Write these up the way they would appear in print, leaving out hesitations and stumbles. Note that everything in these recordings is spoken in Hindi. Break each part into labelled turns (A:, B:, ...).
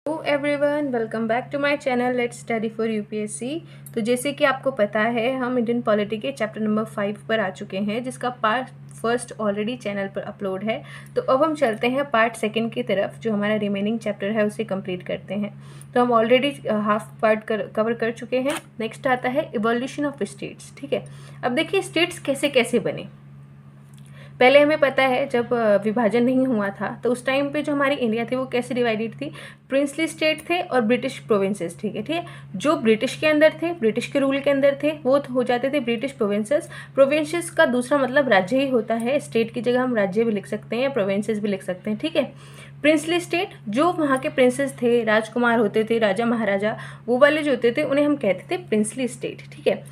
A: Hello everyone, welcome back to my channel let's study for UPSC. तो जैसे कि आपको पता है, हम इंडियन पॉलिटी के चैप्टर नंबर 5 पर आ चुके हैं, जिसका पार्ट फर्स्ट ऑलरेडी चैनल पर अपलोड है। तो अब हम चलते हैं पार्ट सेकंड की तरफ, जो हमारा रिमेनिंग चैप्टर है उसे कंप्लीट करते हैं। तो हम ऑलरेडी हाफ पार्ट कवर कर चुके हैं। नेक्स्ट आता है इवोल्यूशन ऑफ स्टेट्स। ठीक है, अब देखिए स्टेट्स कैसे कैसे बने। पहले हमें पता है जब विभाजन नहीं हुआ था तो उस टाइम पे जो हमारी इंडिया थी वो कैसे डिवाइडेड थी। प्रिंसली स्टेट थे और ब्रिटिश प्रोविंसेस। ठीक है, जो ब्रिटिश के अंदर थे, ब्रिटिश के रूल के अंदर थे, वो हो जाते थे ब्रिटिश प्रोविंसेस। प्रोविंसेस का दूसरा मतलब राज्य ही होता है। स्टेट की जगह हम राज्य भी लिख सकते हैं, प्रोविंसेस भी लिख सकते हैं। ठीक है, प्रिंसली स्टेट, जो वहाँ के प्रिंसेस थे, राजकुमार होते थे, राजा महाराजा, वो वाले जो होते थे उन्हें हम कहते थे प्रिंसली स्टेट। ठीक है,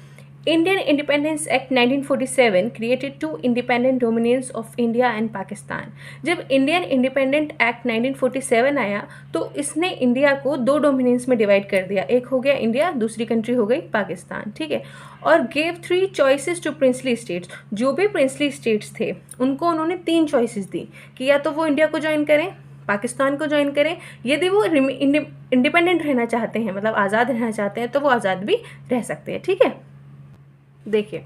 A: Indian Independence Act 1947 created two independent dominions of India and Pakistan। जब इंडियन इंडिपेंडेंट एक्ट 1947 आया तो इसने इंडिया को दो डोमिनियंस में डिवाइड कर दिया। एक हो गया इंडिया, दूसरी कंट्री हो गई पाकिस्तान। ठीक है, और gave 3 choices to princely states. जो भी प्रिंसली स्टेट्स थे उनको उन्होंने 3 चॉइसेस दी कि या तो वो इंडिया को ज्वाइन करें, पाकिस्तान को ज्वाइन करें, यदि वो इंडिपेंडेंट रहना चाहते हैं, मतलब आज़ाद रहना चाहते हैं, तो वो आज़ाद भी रह सकते हैं। ठीक है, देखिए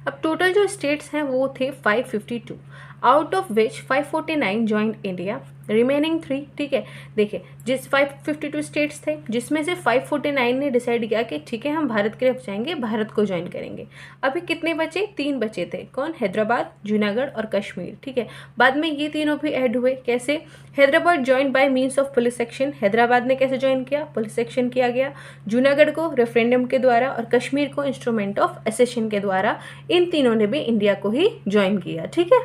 A: अब टोटल जो स्टेट्स हैं वो थे 552, out of which 549 join India, remaining 3। ठीक है, देखिए जिस 552 स्टेट्स थे जिसमें से 549 ने डिसाइड किया कि ठीक है हम भारत की तरफ जाएंगे, भारत को ज्वाइन करेंगे। अभी कितने बचे? 3 बचे थे। कौन? हैदराबाद, जूनागढ़ और कश्मीर। ठीक है, बाद में ये तीनों भी ऐड हुए। कैसे? Hyderabad join by means of police section. Hyderabad ने कैसे ज्वाइन किया? पुलिस सेक्शन किया गया। जूनागढ़ को रेफरेंडम के द्वारा और कश्मीर को इंस्ट्रूमेंट ऑफ एसेशन के द्वारा। इन तीनों ने भी इंडिया को ही ज्वाइन किया। ठीक है,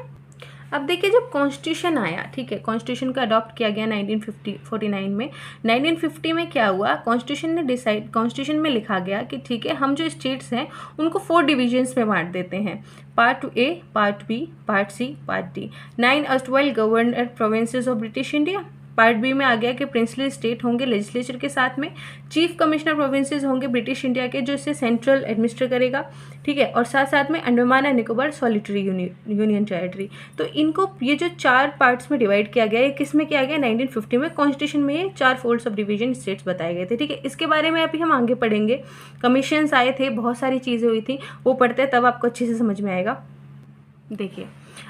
A: अब देखिए जब कॉन्स्टिट्यूशन आया, ठीक है, कॉन्स्टिट्यूशन का अडॉप्ट किया गया 1949 में। 1950 में क्या हुआ? कॉन्स्टिट्यूशन में लिखा गया कि ठीक है हम जो स्टेट्स हैं उनको 4 डिविजन्स में बांट देते हैं, part A, part B, part C, part D. 9 erstwhile governor provinces of British India. Part B में आ गया कि प्रिंसली स्टेट होंगे लेजिस्लेचर के साथ में, चीफ कमिश्नर प्रोविंसेस होंगे ब्रिटिश इंडिया के जो इसे सेंट्रल एडमिनिस्टर करेगा। ठीक है, और साथ साथ में Andaman and Nicobar solitary union territory. तो इनको ये जो 4 पार्ट्स में डिवाइड किया गया है, किस में किया गया? 1950 में कॉन्स्टिट्यूशन में ये 4 फोल्ड्स ऑफ डिवीजन स्टेट्स बताए गए थे। ठीक है, इसके बारे में अभी हम आगे पढ़ेंगे। कमीशंस आए थे, बहुत सारी चीज़ें हुई थी, वो पढ़ते हैं तब आपको अच्छे से समझ में आएगा। देखिए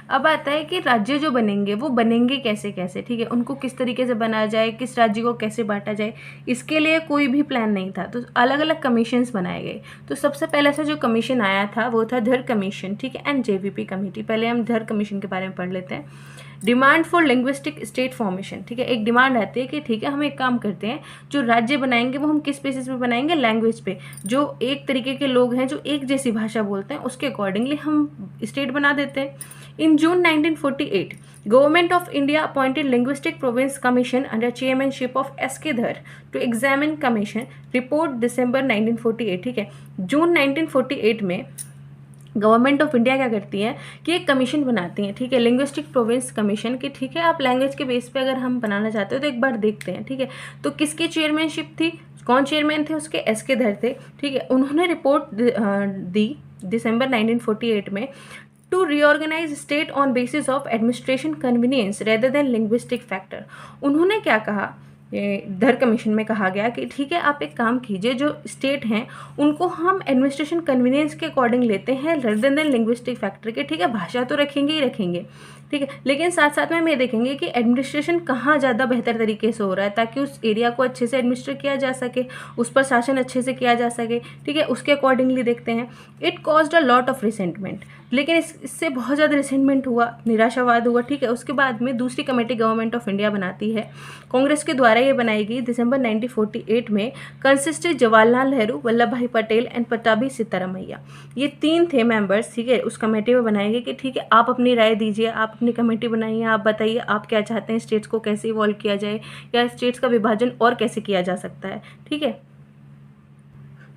A: अब आता है कि राज्य जो बनेंगे वो बनेंगे कैसे कैसे। ठीक है, उनको किस तरीके से बनाया जाए, किस राज्य को कैसे बांटा जाए, इसके लिए कोई भी प्लान नहीं था। तो अलग अलग कमीशंस बनाए गए। तो सबसे पहले से जो कमीशन आया था वो था धर कमीशन। ठीक है, एंड जेवीपी कमेटी। पहले हम धर कमीशन के बारे में पढ़ लेते हैं। Demand for linguistic state formation. ठीक है, एक डिमांड आती है कि ठीक है हम एक काम करते हैं, जो राज्य बनाएंगे वो हम किस बेसिस पे बनाएंगे? लैंग्वेज पे। जो एक तरीके के लोग हैं जो एक जैसी भाषा बोलते हैं उसके अकॉर्डिंगली हम स्टेट बना देते हैं। In June 1948, Government of India appointed Linguistic Province Commission under chairmanship of S.K. Dhar to examine commission report December 1948। ठीक है, जून 1948 में गवर्नमेंट ऑफ इंडिया क्या करती है कि एक कमीशन बनाती है। ठीक है, लिंग्विस्टिक प्रोविंस कमीशन की। ठीक है, आप लैंग्वेज के बेस पे अगर हम बनाना चाहते हो तो एक बार देखते हैं। ठीक है, तो किसकी चेयरमैनशिप थी? कौन चेयरमैन थे उसके? एस के धर थे। ठीक है, उन्होंने रिपोर्ट दी दिसंबर 1948 में to reorganise state on basis of administration convenience rather than linguistic factor. उन्होंने क्या कहा? धर कमीशन में कहा गया कि ठीक है आप एक काम कीजिए, जो स्टेट हैं उनको हम एडमिनिस्ट्रेशन कन्वीनियंस के अकॉर्डिंग लेते हैं रेदर देन लिंग्विस्टिक फैक्टर के। ठीक है, भाषा तो रखेंगे ही रखेंगे, ठीक है, लेकिन साथ साथ में हम ये देखेंगे कि एडमिनिस्ट्रेशन कहाँ ज़्यादा बेहतर तरीके से हो रहा है ताकि उस एरिया को अच्छे से एडमिनिस्टर किया जा सके, उस पर शासन अच्छे से किया जा सके। ठीक है, उसके अकॉर्डिंगली देखते हैं। It caused a lot of resentment, लेकिन इससे बहुत ज़्यादा रिसेंटमेंट हुआ, निराशावाद हुआ। ठीक है, उसके बाद में दूसरी कमेटी गवर्नमेंट ऑफ इंडिया बनाती है, कांग्रेस के द्वारा ये बनाई गई दिसंबर 1948 में। कंसिस्टेड जवाहरलाल नेहरू, वल्लभ भाई पटेल एंड पट्टाभी सिद्धारमैया। ये 3 थे मेंबर्स। ठीक है, उस कमेटी में बनाए गए कि ठीक है आप अपनी राय दीजिए, आप अपनी कमेटी बनाइए, आप बताइए आप क्या चाहते हैं, स्टेट्स को कैसे इवॉल्व किया जाए या स्टेट्स का विभाजन और कैसे किया जा सकता है। ठीक है,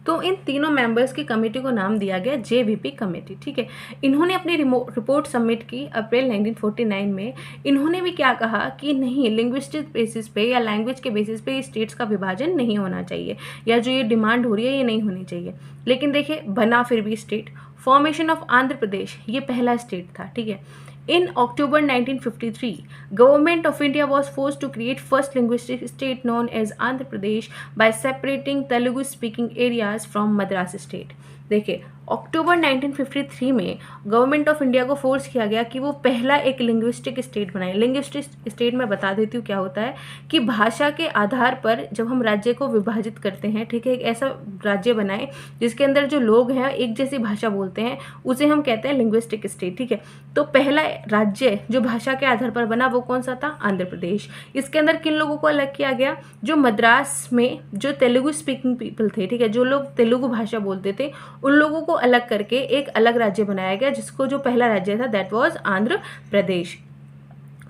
A: तो इन तीनों मेंबर्स की कमेटी को नाम दिया गया जेवीपी कमेटी। ठीक है, इन्होंने अपनी रिपोर्ट सबमिट की अप्रैल 1949 में। इन्होंने भी क्या कहा कि नहीं, लिंग्विस्टिक बेसिस पे या लैंग्वेज के बेसिस पे स्टेट्स का विभाजन नहीं होना चाहिए, या जो ये डिमांड हो रही है ये नहीं होनी चाहिए। लेकिन देखिए बना फिर भी स्टेट। फॉर्मेशन ऑफ आंध्र प्रदेश, ये पहला स्टेट था। ठीक है, In October 1953, Government of India was forced to create first linguistic state known as Andhra Pradesh by separating Telugu-speaking areas from Madras state. देखिए, अक्टूबर 1953 में गवर्नमेंट ऑफ इंडिया को फोर्स किया गया कि वो पहला एक लिंग्विस्टिक स्टेट बनाए। लिंग्विस्टिक स्टेट में बता देती हूँ क्या होता है कि भाषा के आधार पर जब हम राज्य को विभाजित करते हैं, ठीक है, एक ऐसा राज्य बनाए जिसके अंदर जो लोग हैं एक जैसी भाषा बोलते हैं, उसे हम कहते हैं लिंग्विस्टिक स्टेट। ठीक है, तो पहला राज्य जो भाषा के आधार पर बना वो कौन सा था? आंध्र प्रदेश। इसके अंदर किन लोगों को अलग किया गया? जो मद्रास में जो तेलुगु स्पीकिंग पीपल थे, ठीक है, जो लोग तेलुगु भाषा बोलते थे, उन लोगों को अलग करके एक अलग राज्य बनाया गया, जिसको जो पहला राज्य था that was Andhra Pradesh.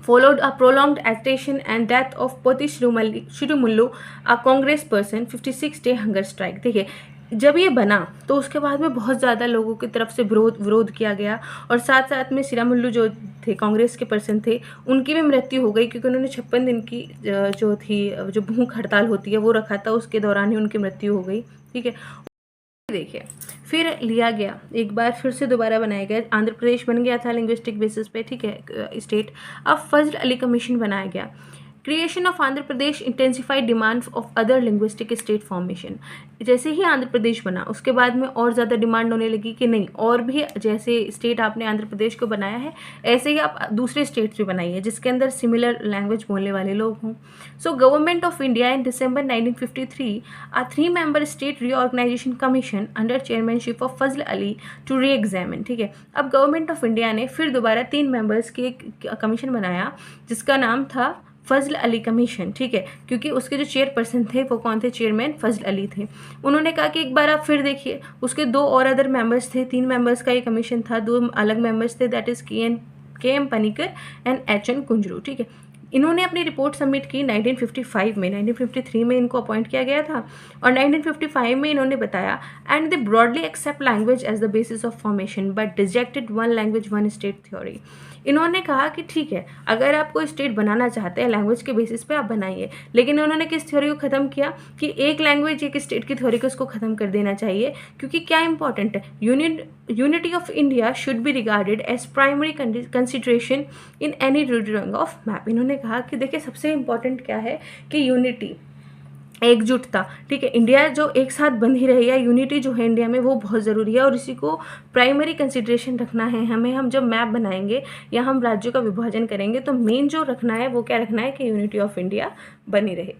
A: Followed a prolonged agitation and death of Poti Shirumullu, a Congress person, 56-day hunger strike। देखिए, जब ये बना तो उसके बाद में बहुत ज़्यादा लोगों की तरफ से विरोध किया गया, और साथ साथ में सिरामुल्लू जो थे, कांग्रेस के पर्सन थे, उनकी भी मृत्यु हो गई, क्योंकि उन्होंने 56 दिन की जो भूख हड़ताल होती है वो रखा था, उसके दौरान ही उनकी मृत्यु हो गई। ठीक है, देखिए, फिर लिया गया, एक बार फिर से दोबारा बनाया गया, आंध्र प्रदेश बन गया था लिंग्विस्टिक बेसिस पे, ठीक है, स्टेट। अब फजल अली कमीशन बनाया गया। Creation of Andhra Pradesh intensified demand of other linguistic state formation. जैसे ही आंध्र प्रदेश बना उसके बाद में और ज़्यादा डिमांड होने लगी कि नहीं, और भी जैसे स्टेट आपने आंध्र प्रदेश को बनाया है ऐसे ही आप दूसरे स्टेट्स भी बनाइए जिसके अंदर सिमिलर लैंग्वेज बोलने वाले लोग हों। So government of India in December 1953 a 3-member state reorganisation commission under chairmanship of Fazal Ali to reexamine. ठीक है, अब गवर्नमेंट ऑफ इंडिया ने फिर दोबारा 3 मेंबर्स की एक कमीशन बनाया जिसका नाम था फजल अली कमीशन। ठीक है, क्योंकि उसके जो चेयरपर्सन थे वो कौन थे? चेयरमैन फजल अली थे। उन्होंने कहा कि एक बार आप फिर देखिए, उसके 2 और अदर मेंबर्स थे, 3 मेंबर्स का ये कमीशन था, 2 अलग मेंबर्स थे, that is K M Panikkar and H N Kunzru. ठीक है, इन्होंने अपनी रिपोर्ट सबमिट की 1955 में। 1953 में इनको अपॉइंट किया गया था, और 1955 में इन्होंने बताया and they broadly accept language as the basis of formation but rejected one language one state theory. इन्होंने कहा कि ठीक है, अगर आप कोई स्टेट बनाना चाहते हैं लैंग्वेज के बेसिस पे आप बनाइए, लेकिन उन्होंने किस थ्योरी को ख़त्म किया कि एक लैंग्वेज एक स्टेट की थ्योरी को उसको ख़त्म कर देना चाहिए, क्योंकि क्या इंपॉर्टेंट है, unity of India should be regarded as primary consideration in any redrawing of map. इन्होंने कहा कि देखिए सबसे इंपॉर्टेंट क्या है कि यूनिटी, एकजुटता। ठीक है, इंडिया जो एक साथ बंधी रही है, यूनिटी जो है इंडिया में वो बहुत ज़रूरी है, और इसी को प्राइमरी कंसिडरेशन रखना है हमें। हम जब मैप बनाएंगे या हम राज्यों का विभाजन करेंगे तो मेन जो रखना है वो क्या रखना है कि यूनिटी ऑफ इंडिया बनी रहे।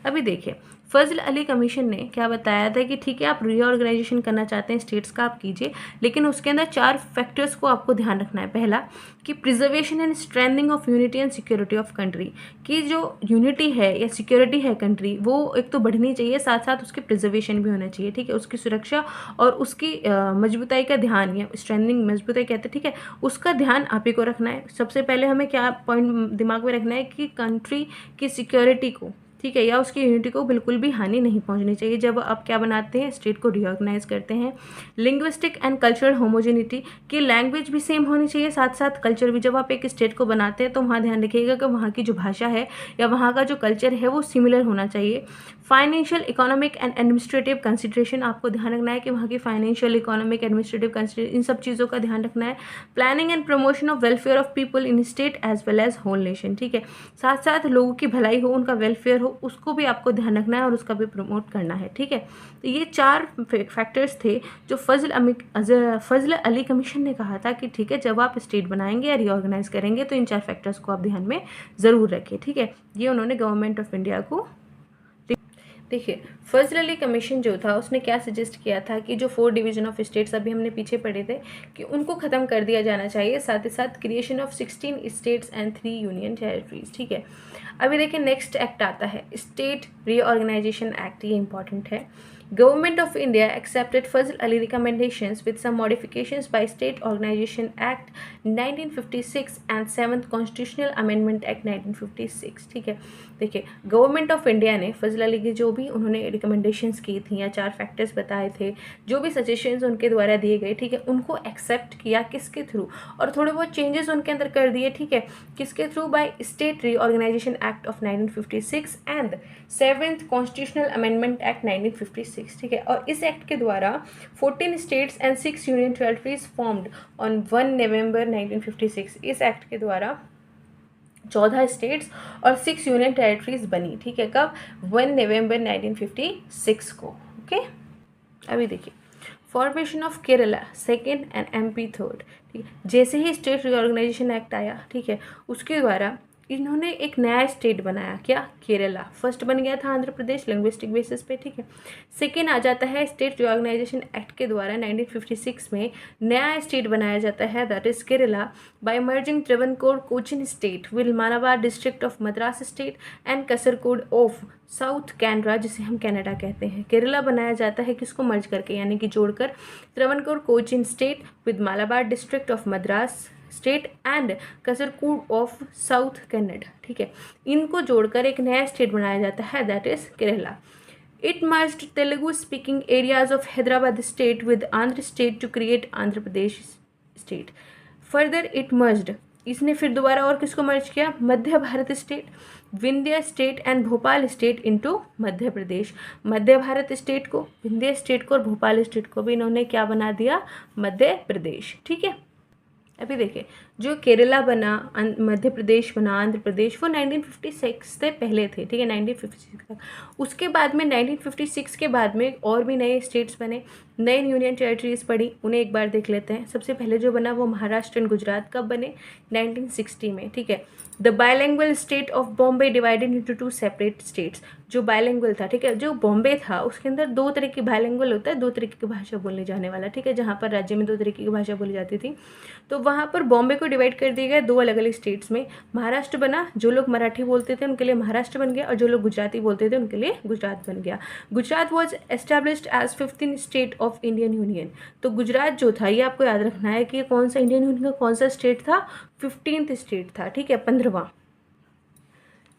A: अभी देखिए, फजल अली कमीशन ने क्या बताया था कि ठीक है, आप रीऑर्गेनाइजेशन करना चाहते हैं स्टेट्स का, आप कीजिए, लेकिन उसके अंदर 4 फैक्टर्स को आपको ध्यान रखना है। पहला कि preservation and strengthening of unity and security of country, कि जो यूनिटी है या सिक्योरिटी है कंट्री वो एक तो बढ़नी चाहिए, साथ साथ उसकी प्रिजर्वेशन भी होना चाहिए। ठीक है, उसकी सुरक्षा और उसकी मजबूताई का ध्यान, या स्ट्रेंथनिंग मजबूताई कहते हैं, ठीक है, उसका ध्यान आप ही को रखना है। सबसे पहले हमें क्या पॉइंट दिमाग में रखना है कि कंट्री की सिक्योरिटी को, ठीक है, या उसकी यूनिटी को बिल्कुल भी हानि नहीं पहुंचनी चाहिए जब आप क्या बनाते हैं, स्टेट को रीऑर्गेनाइज करते हैं। लिंग्विस्टिक एंड कल्चरल होमोजेनिटी, की लैंग्वेज भी सेम होनी चाहिए, साथ साथ कल्चर भी। जब आप एक स्टेट को बनाते हैं तो वहाँ ध्यान रखिएगा कि वहाँ की जो भाषा है या वहाँ का जो कल्चर है वो सिमिलर होना चाहिए। Financial, economic and administrative consideration, आपको ध्यान रखना है कि वहाँ की फाइनेंशियल, इकोनॉमिक, एडमिनिस्ट्रेटिव कंसिडरेशन, इन सब चीज़ों का ध्यान रखना है। Planning and promotion of welfare of people in state as well as whole nation. ठीक है, साथ साथ लोगों की भलाई हो, उनका वेलफेयर हो, उसको भी आपको ध्यान रखना है और उसका भी प्रमोट करना है। ठीक है, तो ये 4 फैक्टर्स थे जो फजल अली कमीशन ने कहा था कि ठीक है, जब आप स्टेट बनाएंगे या रीऑर्गेनाइज करेंगे तो इन 4 फैक्टर्स को आप ध्यान में ज़रूर रखें। ठीक है, ये उन्होंने गवर्नमेंट ऑफ इंडिया को। देखिए, फजल अली कमीशन जो था उसने क्या सजेस्ट किया था कि जो 4 डिवीजन ऑफ स्टेट्स अभी हमने पीछे पढ़े थे कि उनको ख़त्म कर दिया जाना चाहिए, साथ ही साथ creation of 16 states and 3 union territories. ठीक है, अभी देखिए नेक्स्ट एक्ट आता है स्टेट रीऑर्गेनाइजेशन एक्ट, ये इंपॉर्टेंट है। Government of India accepted Fazl Ali recommendations with some modifications by State Organization Act 1956 and 7th Constitutional Amendment Act 1956। ठीक है, देखिए गवर्नमेंट ऑफ इंडिया ने फजल अली की जो भी उन्होंने रिकमेंडेशंस की थी या 4 फैक्टर्स बताए थे, जो भी सजेशंस उनके द्वारा दिए गए, ठीक है, उनको एक्सेप्ट किया किसके थ्रू, और थोड़े बहुत चेंजेस उनके अंदर कर दिए। ठीक है, किसके through? By state reorganisation act of 1956 and 7th constitutional amendment act 1956। 1956, ठीक है। और इस एक्ट के द्वारा 14 states and 6 union territories formed on 1 नवंबर 1956। इस एक्ट के द्वारा 14 स्टेट्स और 6 यूनियन टेरिटरीज बनी, ठीक है। कब? 1 नवंबर 1956 को, ओके। अभी देखिए, formation of Kerala second and MP third, ठीक है। जैसे ही स्टेट रिऑर्गेनाइजेशन एक्ट आया, ठीक है, उसके द्वारा इन्होंने एक नया स्टेट बनाया, क्या? केरला। फर्स्ट बन गया था आंध्र प्रदेश लिंग्विस्टिक बेसिस पे, ठीक है। सेकेंड आ जाता है स्टेट रिऑर्गेनाइजेशन एक्ट के द्वारा 1956 में नया स्टेट बनाया जाता है, that is Kerala, by merging Travancore Cochin state with Malabar district of Madras state and Kasaragod of South Canara, जिसे हम कनाडा कहते हैं। केरला बनाया जाता है किसको मर्ज करके, यानी कि जोड़कर, Travancore Cochin state with Malabar district of Madras state and Kasaragod of South Kannada, ठीक है। इनको जोड़कर एक नया स्टेट बनाया जाता है, that is Kerala. It merged Telugu speaking areas of Hyderabad state with Andhra state to create Andhra Pradesh state. Further it merged, इसने फिर दोबारा और किसको मर्ज किया? Madhya Bharat state, Vindhya state and Bhopal state into Madhya Pradesh. Madhya Bharat state को, विंध्य स्टेट को और भोपाल स्टेट को भी इन्होंने क्या बना दिया? मध्य प्रदेश, ठीक है। अभी देखिए, जो केरला बना, मध्य प्रदेश बना, आंध्र प्रदेश, वो 1956 से पहले थे, ठीक है, 1956 तक। उसके बाद में 1956 के बाद में और भी नए स्टेट्स बने, नए यूनियन टेरिटरीज पड़ी, उन्हें एक बार देख लेते हैं। सबसे पहले जो बना वो महाराष्ट्र एंड गुजरात कब बने? 1960 में, ठीक है। The bilingual state of Bombay divided into 2 separate states. जो बायलिंगुअल था, ठीक है, जो बॉम्बे था उसके अंदर 2 तरह की बायलिंगुअल होता है, 2 तरीके की भाषा बोलने जाने वाला, ठीक है, जहाँ पर राज्य में 2 तरीके की भाषा बोली जाती थी। तो वहाँ पर बॉम्बे को डिवाइड कर दिया गया 2 अलग अलग स्टेट्स में। महाराष्ट्र बना, जो लोग मराठी बोलते थे उनके लिए महाराष्ट्र बन गया, और जो लोग गुजराती बोलते थे उनके लिए गुजरात बन गया। Gujarat was established as 15th state of Indian union. तो गुजरात जो था, ये आपको याद रखना है कि ये कौन सा इंडियन यूनियन का कौन सा स्टेट था? 15th स्टेट था, ठीक है, 15वां।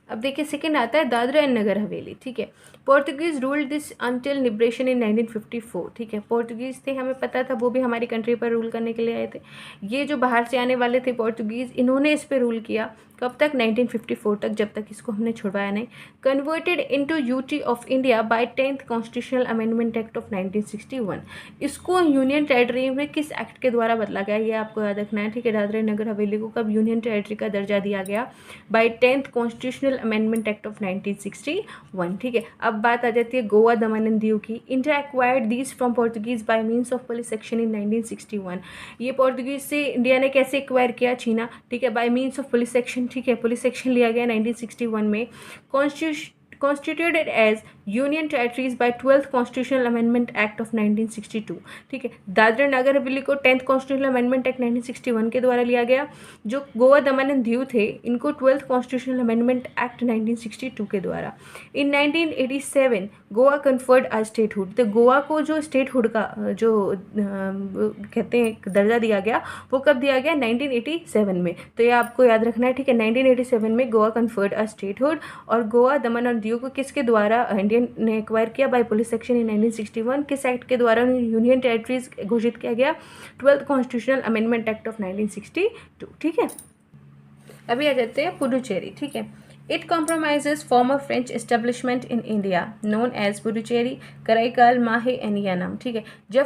A: अब देखिए, सेकंड आता है दादरा एंड नगर हवेली, ठीक है। Portuguese ruled this until liberation in 1954, ठीक है। पोर्तुगीज थे, हमें पता था, वो भी हमारी कंट्री पर रूल करने के लिए आए थे। ये जो बाहर से आने वाले थे पोर्तुगीज, इन्होंने इस पर रूल किया, कब तक? 1954 तक, जब तक इसको हमने छुड़वाया नहीं। Converted into UT of India by 10th constitutional amendment act of 1961। इसको यूनियन टेरिटरी में किस एक्ट के द्वारा बदला गया, ये आपको याद रखना है, ठीक है। दादरा नगर हवेली को कब यूनियन टेरिटरी का दर्जा दिया गया? By 10th constitutional amendment act of 1961, ठीक है। अब बात आ जाती है गोवा, दमन एंड दीव की। India acquired these from Portuguese bye means of police action in 1961। ये पोर्तुगीज से इंडिया ने कैसे एक्वायर किया? छीना, ठीक है, bye means of police action, ठीक है। पुलिस एक्शन लिया गया 1961 में। constituted as union territories by 12th constitutional amendment act of 1962, ठीक है। दादरा नगर हवेली को 10th constitutional amendment act 1961 के द्वारा लिया गया। जो गोवा, दमन एंड दीव थे, इनको 12th constitutional amendment act 1962 के द्वारा। इन 1987 गोवा कन्फर्ड आज स्टेटहुड। तो गोवा को जो स्टेटहुड का जो कहते हैं दर्जा दिया गया, वो कब दिया गया? 1987 में। तो ये आपको याद रखना है, ठीक है। 1987 में गोवा कन्फर्ड आज स्टेटहुड, और गोवा, दमन और दीव को किसके द्वारा इंडियन ने एक्वायर किया? By police action in 1961। किस एक्ट के द्वारा यूनियन टेरिटरीज घोषित किया गया? 12th constitutional amendment act of 1962, ठीक है। अभी आ जाते हैं पुडुचेरी, ठीक है। It compromises former French establishment in India known as Puducherry, Karaikal, Mahe and Yanam, ठीक है। जब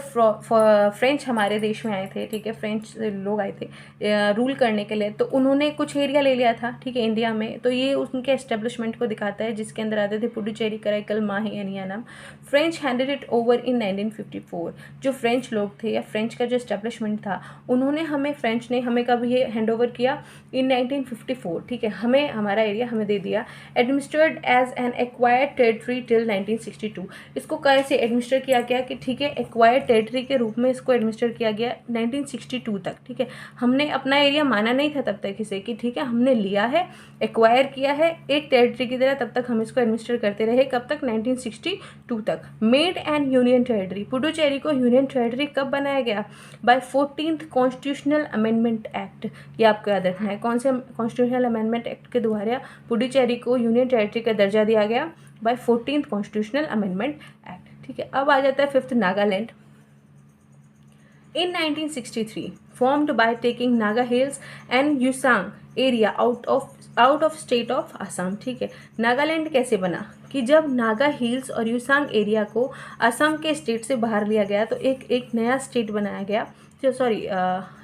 A: फ्रेंच हमारे देश में आए थे, ठीक है, फ्रेंच लोग आए थे रूल करने के लिए, तो उन्होंने कुछ एरिया ले लिया था, ठीक है, इंडिया में। तो ये उनके एस्टेब्लिशमेंट को दिखाता है, जिसके अंदर आते थे Puducherry, Karaikal, Mahe and Yanam. French handed it over in 1954। जो फ्रेंच लोग थे या फ्रेंच का जो एस्टेब्लिशमेंट था, उन्होंने हमें, फ्रेंच ने हमें कब ये हैंड ओवर किया? इन 1954, ठीक है। हमें हमारा एरिया हमें दे दिया। Administered as an acquired territory till 1962। इसको कैसे एडमिनिस्टर किया गया कि ठीक है, एक्वायर्ड टेरिटरी के रूप में इसको एडमिनिस्टर किया गया 1962 तक, ठीक है। हमने अपना एरिया माना नहीं था तब तक इसे कि ठीक है हमने लिया है, एक्वायर किया है एक टेरिटरी की तरह, तब तक हम इसको एडमिनिस्टर करते रहे। कब तक? 1962 तक। Made and union territory. Puducherry को यूनियन टेरिटरी कब बनाया गया? By 14th constitutional amendment act. ये आपको याद रखना है, कौन से कॉन्स्टिट्यूशनल अमेंडमेंट एक्ट के द्वारा पुडुचेरी को यूनियन टेरिटरी का दर्जा दिया गया? By 14th constitutional amendment act, ठीक है। अब आ जाता है 5th Nagaland. In 1963, formed by taking Naga Hills and Yusang area out of state of Assam. ठीक है, नागालैंड कैसे बना कि जब नागा हिल्स और यूसांग एरिया को असम के स्टेट से बाहर लिया गया तो एक नया स्टेट बनाया गया, सॉरी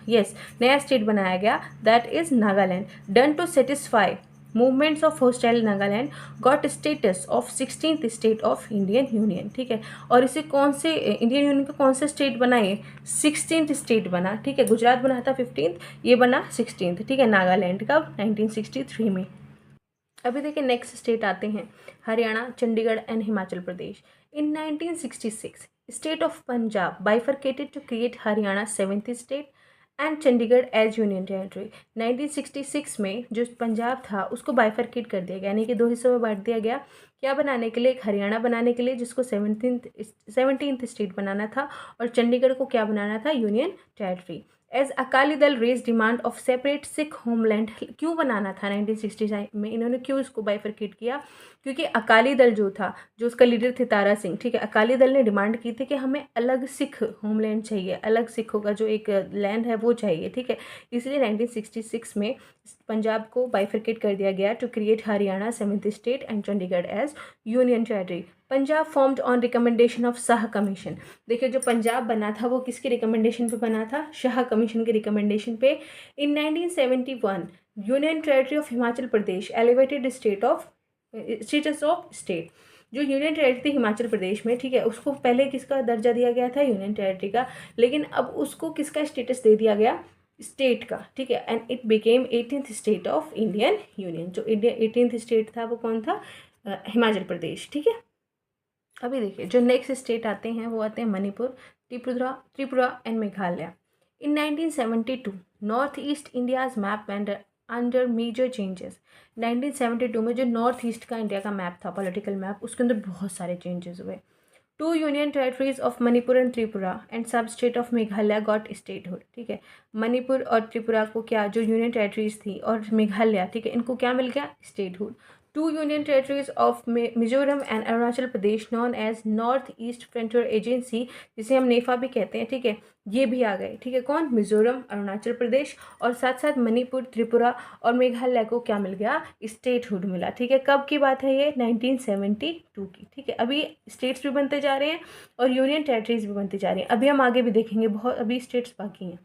A: यस, नया स्टेट बनाया गया, that is Nagaland. Done to satisfy movements of hostile Nagaland got status of 16th state of Indian union. ठीक है, और इसे कौन से इंडियन यूनियन का कौन से स्टेट बना, ये 16th स्टेट बना. ठीक है, गुजरात बना था 15th, ये बना 16th. ठीक है, नागालैंड कब, 1963 में. अभी देखिए नेक्स्ट स्टेट आते हैं, Haryana, Chandigarh and Himachal Pradesh. In 1966 state of Punjab bifurcated to create Haryana 7th state and Chandigarh as union territory. 1966 में जो पंजाब था उसको बाइफरकेट कर दिया गया, यानी कि दो हिस्सों में बांट दिया गया. क्या बनाने के लिए, एक हरियाणा बनाने के लिए जिसको 17th स्टेट बनाना था, और चंडीगढ़ को क्या बनाना था, union territory. As Akali Dal raise demand of separate Sikh homeland. क्यों बनाना था 1969 में, इन्होंने क्यों इसको बाइफरकेट किया, क्योंकि अकाली दल जो था, जो उसका लीडर थे तारा सिंह. ठीक है, अकाली दल ने डिमांड की थी कि हमें अलग सिख होमलैंड चाहिए, अलग सिखों का जो एक लैंड है वो चाहिए. ठीक है, इसलिए 1966 में पंजाब को बाइफरकेट कर दिया गया to create Haryana 7th state and Chandigarh as union territory. Punjab formed on recommendation of Shah commission. देखिए जो पंजाब बना था वो किसके रिकमेंडेशन पे बना था, शाह कमीशन के रिकमेंडेशन पे. इन 1971 union territory of Himachal Pradesh elevated status of state. जो यूनियन टेरिटरी थी हिमाचल प्रदेश में, ठीक है, उसको पहले किसका दर्जा दिया गया था, यूनियन टेरिटरी का, लेकिन अब उसको किसका स्टेटस दे दिया गया, स्टेट का. ठीक है, and it became 18th state of Indian union. जो इंडिया 18th स्टेट था वो कौन था, हिमाचल प्रदेश. ठीक है, अभी देखिए जो नेक्स्ट स्टेट आते हैं वो आते हैं Manipur, Tripura and Meghalaya. In 1972 north east India's map went under major changes. 1972 में जो नॉर्थ ईस्ट का इंडिया का मैप था, पॉलिटिकल मैप, उसके अंदर बहुत सारे चेंजेस हुए. Two union territories of Manipur and Tripura and sub state of Meghalaya got statehood. ठीक है, मणिपुर और त्रिपुरा को क्या, जो यूनियन टेरिटरीज थी, और मेघालय, ठीक है, इनको क्या मिल गया, statehood. Two union territories of Mizoram and Arunachal Pradesh known as north east frontier agency, जिसे हम नेफा भी कहते हैं, ठीक है, ये भी आ गए. ठीक है, कौन, मिजोरम, अरुणाचल प्रदेश, और साथ साथ मणिपुर, त्रिपुरा और मेघालय को क्या मिल गया, स्टेटहुड मिला. ठीक है, कब की बात है ये, 1972 की. ठीक है, अभी स्टेट्स भी बनते जा रहे हैं और यूनियन टेरिटरीज भी बनती जा रही हैं. अभी हम आगे भी देखेंगे, बहुत अभी स्टेट्स बाकी हैं.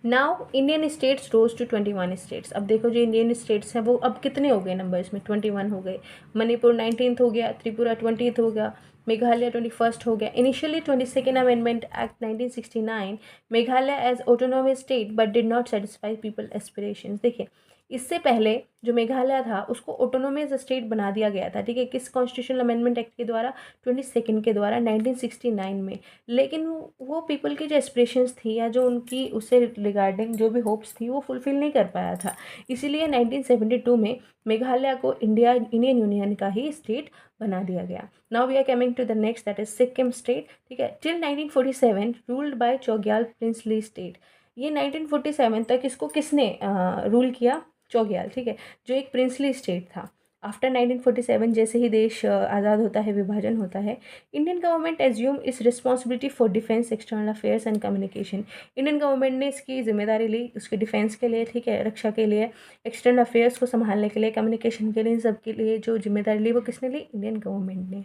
A: Now Indian states rose to 21 states. अब देखो जो इंडियन स्टेट्स हैं वो अब कितने हो गए नंबर्स में, 21 हो गए. मणिपुर 19th हो गया, त्रिपुरा 20th हो गया, मेघालय 21st हो गया. Initially 22nd amendment act 1969 Meghalaya as autonomous state but did not satisfy people aspirations. देखिए इससे पहले जो मेघालय था उसको ऑटोनोमस स्टेट बना दिया गया था. ठीक है, किस कॉन्स्टिट्यूशनल अमेंडमेंट एक्ट के द्वारा, 22nd के द्वारा 1969 में. लेकिन वो पीपल की जो एस्पिरेशंस थी या जो उनकी उससे रिगार्डिंग जो भी होप्स थी वो फुलफिल नहीं कर पाया था. इसीलिए 1972 में मेघालय को इंडियन यूनियन का ही स्टेट बना दिया गया. Now we are coming to the next, that is Sikkim state. ठीक है, till 1947 ruled by Chogyal princely state. ये 1947 तक इसको किसने रूल किया, चौग्याल. ठीक है, जो एक प्रिंसली स्टेट था. आफ्टर 1947 जैसे ही देश आज़ाद होता है, विभाजन होता है, इंडियन गवर्नमेंट एज्यूम इस responsibility for defence, external affairs and communication. Indian government ने इसकी जिम्मेदारी ली उसके डिफेंस के लिए, ठीक है, रक्षा के लिए, एक्सटर्नल अफेयर्स को संभालने के लिए, कम्युनिकेशन के लिए, इन सब के लिए जो जिम्मेदारी ली वो किसने ली, इंडियन गवर्नमेंट ने.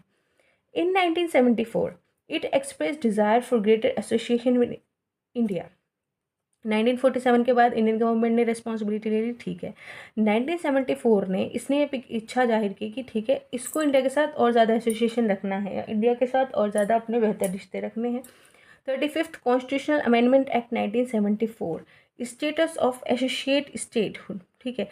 A: इन 1974 it express desire for greater association with India. 1947 के बाद इंडियन गवर्नमेंट ने रिस्पॉन्सिबिलिटी ले ली. ठीक है, 1974 ने इसने इच्छा जाहिर की कि ठीक है इसको इंडिया के साथ और ज़्यादा एसोसिएशन रखना है, इंडिया के साथ और ज़्यादा अपने बेहतर रिश्ते रखने हैं. 35th constitutional amendment act 1974 status of associate statehood. ठीक है,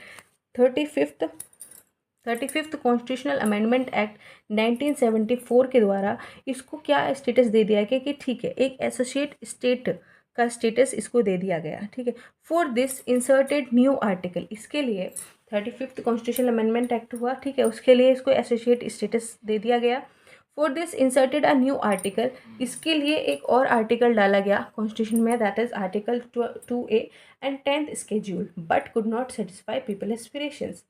A: 35th कॉन्स्टिट्यूशनल अमेंडमेंट एक्ट 1974 के द्वारा इसको क्या स्टेटस दे दिया गया कि ठीक है एक एसोसिएट स्टेट का स्टेटस इसको दे दिया गया. ठीक है, for this inserted new article. इसके लिए 35th कॉन्स्टिट्यूशनल अमेंडमेंट एक्ट हुआ. ठीक है, उसके लिए इसको एसोसिएट स्टेटस दे दिया गया. For this inserted a new article. इसके लिए एक और आर्टिकल डाला गया कॉन्स्टिट्यूशन में, that is article 2A and 10th schedule, but could not satisfy people aspirations.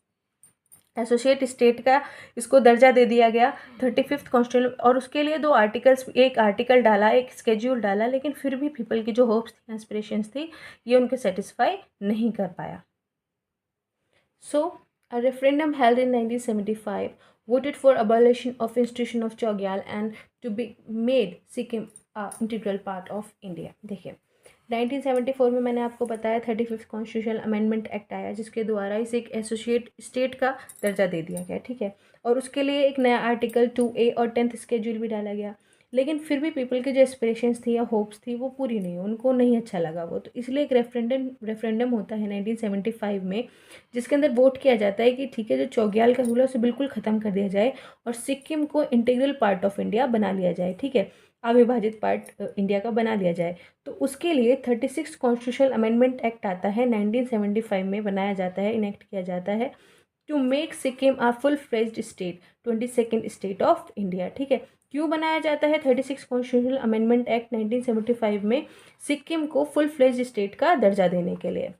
A: Associate state का इसको दर्जा दे दिया गया 35th कॉन्स्टिट्यूशन। और उसके लिए 2 आर्टिकल्स, एक आर्टिकल डाला, एक स्केड्यूल डाला, लेकिन फिर भी पीपल की जो होप्स थी, एस्पिरेशंस थी, ये उनके सेटिस्फाई नहीं कर पाया। So a referendum held in 1975 voted for abolition of institution of Chogyal and to be made Sikkim a integral part of India। देखिए 1974 में मैंने आपको बताया 35th कॉन्स्टिट्यूशनल अमेंडमेंट एक्ट आया, जिसके द्वारा इसे एक एसोसिएट स्टेट का दर्जा दे दिया गया, ठीक है। और उसके लिए एक नया आर्टिकल 2A और 10th स्केड्यूल भी डाला गया, लेकिन फिर भी पीपल की जो एस्पिरेशंस थी या होप्स थी वो पूरी नहीं, उनको नहीं अच्छा लगा वो, तो इसलिए एक रेफरेंडम होता है 1975 में, जिसके अंदर वोट किया जाता है कि ठीक है, जो चौग्याल का रूल है उसे बिल्कुल ख़त्म कर दिया जाए और सिक्किम को इंटीग्रल पार्ट ऑफ इंडिया बना लिया जाए, ठीक है, अविभाजित पार्ट इंडिया का बना लिया जाए। तो उसके लिए 36 कॉन्स्टिट्यूशनल अमेंडमेंट एक्ट आता है 1975 में, बनाया जाता है, इनेक्ट किया जाता है to make Sikkim a full fledged state, 22nd state of India, ठीक है। क्यों बनाया जाता है 36 कॉन्स्टिट्यूशनल अमेंडमेंट एक्ट 1975 में? सिक्किम को फुल फ्लेज्ड स्टेट का दर्जा देने के लिए।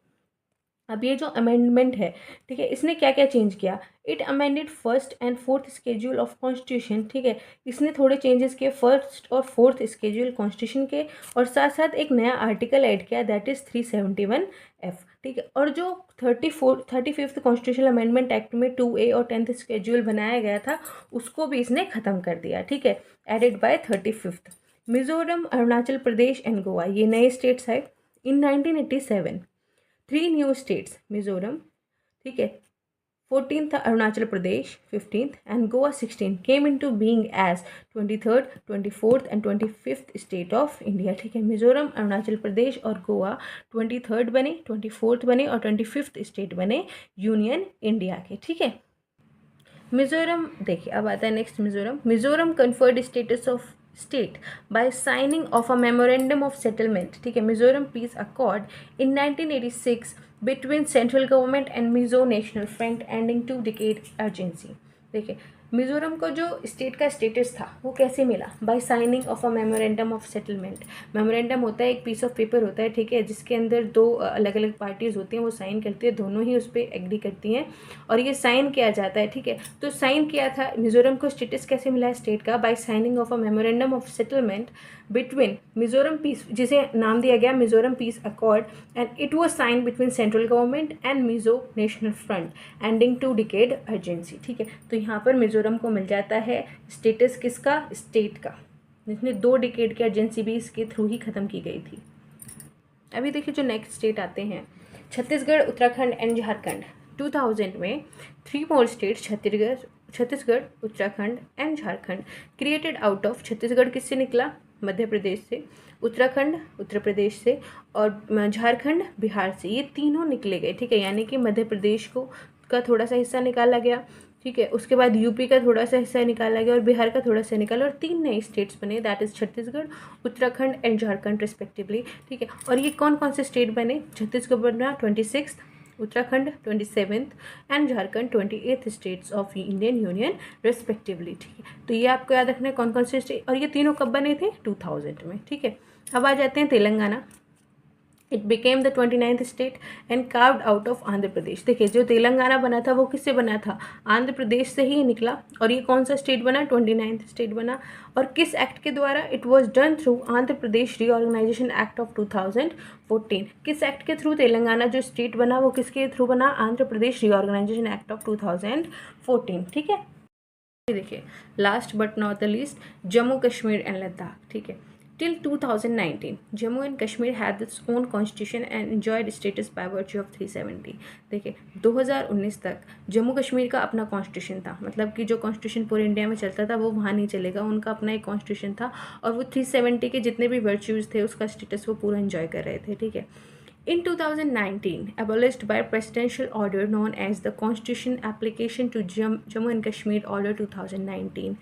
A: अब ये जो अमेंडमेंट है, ठीक है, इसने क्या क्या चेंज किया? It amended 1st and 4th schedule of constitution, ठीक है, इसने थोड़े चेंजेस किए 1st और 4th स्केड्यूल कॉन्स्टिट्यूशन के, और साथ साथ एक नया आर्टिकल ऐड किया, दैट इज़ 371F, ठीक है। और जो 35th कॉन्स्टिट्यूशनल अमेंडमेंट एक्ट में 2A और 10th स्केड्यूल बनाया गया था, उसको भी इसने ख़त्म कर दिया, ठीक है, added by 35th। Mizoram, Arunachal Pradesh and Goa, ये नए स्टेट्स है। इन 1987 3 न्यू स्टेट्स, मिजोरम, ठीक है, 14th था Arunachal Pradesh, 15th and Goa 16 came into being as 23rd, 24th and 25th state of India, ठीक है। मिजोरम, अरुणाचल प्रदेश और गोवा 23rd बने, 24th बने और 25th स्टेट बने यूनियन इंडिया के, ठीक है। मिजोरम, देखिए अब आता है next Mizoram. Mizoram conferred status of state by signing of a memorandum of settlement, ठीक है, Mizoram peace accord in 1986 between central government and Mizo National Front ending 2 decade urgency. देखिए मिजोरम को जो स्टेट का स्टेटस था वो कैसे मिला? By signing of a memorandum of settlement. Memorandum होता है एक पीस ऑफ पेपर होता है, ठीक है, जिसके अंदर 2 अलग अलग पार्टीज़ होती हैं, वो साइन करती है, दोनों ही उस पर एग्री करती हैं और ये साइन किया जाता है, ठीक है। तो साइन किया था, मिजोरम को स्टेटस कैसे मिला है स्टेट का? By signing of a memorandum of settlement between Mizoram peace, जिसे नाम दिया गया Mizoram peace accord, and it was sign between central government and Mizo National Front ending 2 decade urgency, ठीक है। तो यहाँ पर मिजोरम को मिल जाता है स्टेटस किसका? स्टेट का, जिसमें 2 डिकेड की अर्जेंसी भी इसके थ्रू ही ख़त्म की गई थी। अभी देखिए जो नेक्स्ट स्टेट आते हैं, छत्तीसगढ़, उत्तराखंड एंड झारखंड। 2000 में 3 more state, Chhattisgarh, Uttarakhand and Jharkhand, created out of. Chhattisgarh किससे निकला? मध्य प्रदेश से, उत्तराखंड उत्तर प्रदेश से और झारखंड बिहार से, ये तीनों निकले गए, ठीक है। यानी कि मध्य प्रदेश को का थोड़ा सा हिस्सा निकाला गया, ठीक है, उसके बाद यूपी का थोड़ा सा हिस्सा निकाला गया और बिहार का थोड़ा सा निकाला, और 3 नए स्टेट्स बने, that is Chhattisgarh, Uttarakhand and Jharkhand respectively, ठीक है। और ये कौन कौन से स्टेट बने? छत्तीसगढ़ बना 26th, Uttarakhand 27th and Jharkhand 28th states of Indian union respectively, ठीक है। तो ये आपको याद रखना है कौन कौन से स्टेट, और ये तीनों कब बने थे? 2000 में, ठीक है। अब आ जाते हैं Telangana. It became the 29th state and carved out of Andhra Pradesh. देखिए जो तेलंगाना बना था वो किससे बना था? आंध्र प्रदेश से ही निकला, और ये कौन सा स्टेट बना? 29th स्टेट बना। और किस एक्ट के द्वारा? It was done through Andhra Pradesh reorganisation act of 2014। किस एक्ट के थ्रू तेलंगाना जो स्टेट बना वो किसके थ्रू बना? Andhra Pradesh reorganisation act of 2014, ठीक है। देखिए last but not the least, Jammu Kashmir and Ladakh, ठीक है। Till 2019, Jammu and Kashmir had its own constitution and enjoyed status by virtue of 370। देखिए 2019 तक जम्मू कश्मीर का अपना कॉन्स्टिट्यूशन था, मतलब कि जो कॉन्स्टिट्यूशन पूरे इंडिया में चलता था वो वहाँ नहीं चलेगा, उनका अपना एक कॉन्स्टिट्यूशन था और वो 370 के जितने भी वर्च्यूज़ थे उसका स्टेटस वो पूरा एंजॉय कर रहे थे, ठीक है। In 2019, abolished by presidential order known as the Constitution Application to Jammu and Kashmir Order 2019।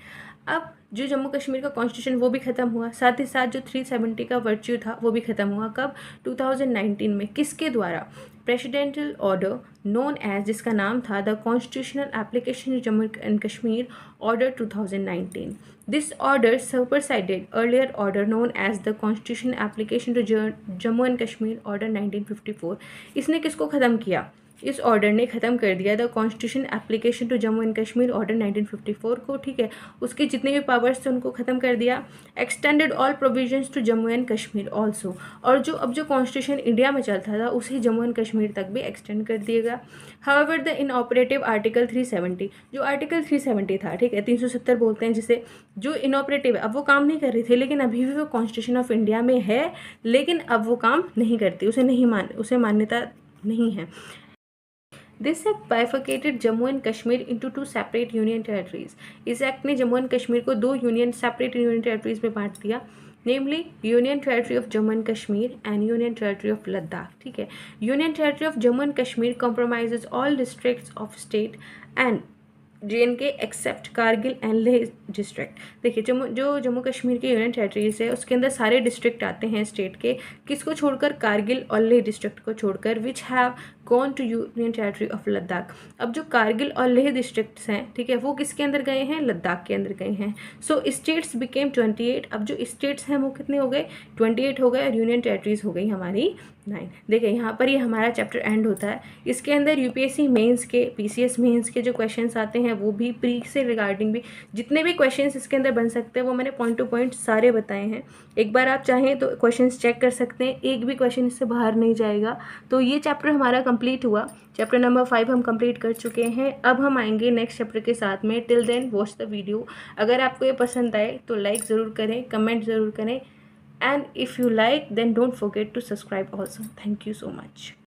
A: अब जो जम्मू कश्मीर का कॉन्स्टिट्यूशन वो भी ख़त्म हुआ, साथ ही साथ जो 370 का वर्च्यू था वो भी ख़त्म हुआ। कब? 2019 में। किसके द्वारा? प्रेसिडेंशियल ऑर्डर नोन एज, जिसका नाम था the constitutional application Jammu and Kashmir order 2019। This order superseded earlier order known as the constitution application to Jammu and Kashmir order 1954। इसने किसको ख़त्म किया? इस ऑर्डर ने ख़त्म कर दिया the constitution application to Jammu and Kashmir order 1954 को, ठीक है। उसके जितने भी पावर्स थे उनको ख़त्म कर दिया। Extended all provisions to Jammu and Kashmir also, और जो अब जो कॉन्स्टिट्यूशन इंडिया में चलता था उसे जम्मू एंड कश्मीर तक भी एक्सटेंड कर दिएगा। हाउएवर द इनऑपरेटिव आर्टिकल 370, जो आर्टिकल 370 था, ठीक है, 370 बोलते हैं जिसे, जो इनऑपरेटिव है, अब वो काम नहीं कर रही थी, लेकिन अभी भी वो कॉन्स्टिट्यूशन ऑफ इंडिया में है, लेकिन अब वो काम नहीं करती, उसे मान्यता नहीं है। This act bifurcated Jammu and Kashmir into 2 separate union territories. इस एक्ट ने जम्मू एंड कश्मीर को 2 सेपरेट यूनियन टेरिटरीज में बांट दिया, namely union territory of Jammu and Kashmir and union territory of Ladakh, ठीक है। Union territory of Jammu and Kashmir compromises all districts of state and JNK except Kargil and Leh district. देखिए, जम्मू कश्मीर के यूनियन टेरिटरीज है, उसके अंदर सारे डिस्ट्रिक्ट आते हैं स्टेट के, किसको छोड़कर, कारगिल और लेह डिस्ट्रिक्ट को छोड़कर, which have gone to union territory of Ladakh. अब जो कारगिल और लेह डिस्ट्रिक्ट्स हैं, ठीक है, वो किसके अंदर गए हैं, लद्दाख के अंदर गए हैं। सो स्टेट्स बिकेम 28। अब जो स्टेट्स हैं वो कितने हो गए, 28 हो गए, और यूनियन टेरिटरीज हो गई हमारी 9। देखिए यहाँ पर ये हमारा चैप्टर एंड होता है। इसके अंदर UPSC मेंस के, PCS मेंस के जो क्वेश्चंस आते हैं वो भी, प्री से रिगार्डिंग भी जितने भी क्वेश्चंस इसके अंदर बन सकते हैं वो मैंने पॉइंट टू पॉइंट सारे बताए हैं। एक बार आप चाहें तो क्वेश्चंस चेक कर सकते हैं, एक भी क्वेश्चन इससे बाहर नहीं जाएगा। तो ये चैप्टर हमारा कंप्लीट हुआ, चैप्टर नंबर 5 हम कंप्लीट कर चुके हैं। अब हम आएंगे नेक्स्ट चैप्टर के साथ में। Till then watch the video. अगर आपको ये पसंद आए तो लाइक ज़रूर करें, कमेंट ज़रूर करें, and if you like then don't forget to subscribe also. Thank you so much.